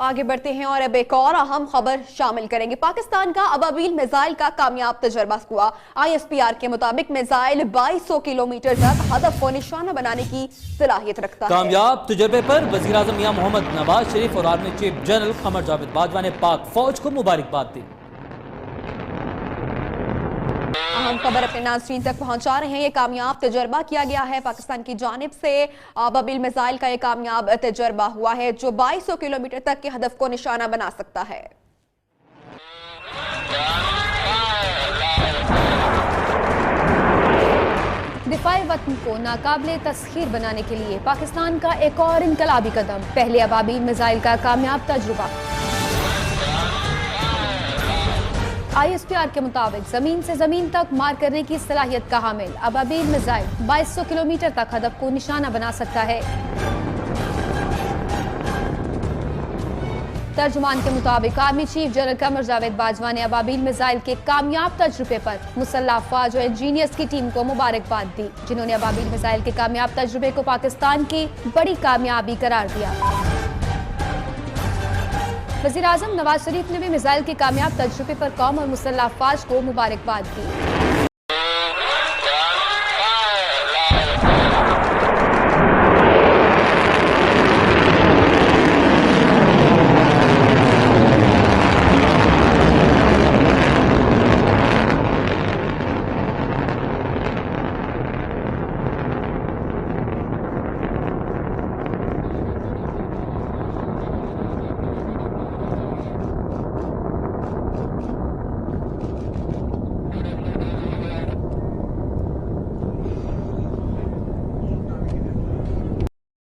आगे बढ़ते हैं और अब एक और अहम खबर शामिल करेंगे। पाकिस्तान का अबाबील मिसाइल का कामयाब तजर्बा हुआ। ISPR के मुताबिक मिसाइल 2200 किलोमीटर तक हदफ को निशाना बनाने की सलाहियत रखता है। कामयाब तजर्बे पर वजीर आजम मियां मोहम्मद नवाज शरीफ और army chief general Qamar Javed Bajwa ने पाक फौज को मुबारकबाद दी। अहम खबर अपने नाज़रीन तक पहुंचा रहे हैं। ये कामयाब तजर्बा किया गया है पाकिस्तान की जानिब से। अबाबील मिसाइल का ये कामयाब तजर्बा हुआ है जो 2200 किलोमीटर तक के हदफ को निशाना बना सकता है। दिफाए वतन को नाकाबिले तस्खीर बनाने के लिए पाकिस्तान का एक और इनकलाबी कदम। पहले अबाबील मिसाइल का कामयाब तजुर्बा। ISPR के मुताबिक जमीन से जमीन तक मार करने की सलाहियत का हामिल अबाबील मिसाइल 2200 किलोमीटर तक हदफ को निशाना बना सकता है। तर्जुमान के मुताबिक army chief general Qamar Javed Bajwa ने अबाबील मिसाइल के कामयाब तजुर्बे पर मुसल्लह अफवाज और इंजीनियर्स की टीम को मुबारकबाद दी, जिन्होंने अबाबील मिसाइल के कामयाब तजुर्बे को पाकिस्तान की बड़ी कामयाबी करार दिया। वज़ीर आज़म नवाज शरीफ ने भी मिसाइल के कामयाब तजुर्बे पर कौम और मुसल्लह अफवाज को मुबारकबाद दी।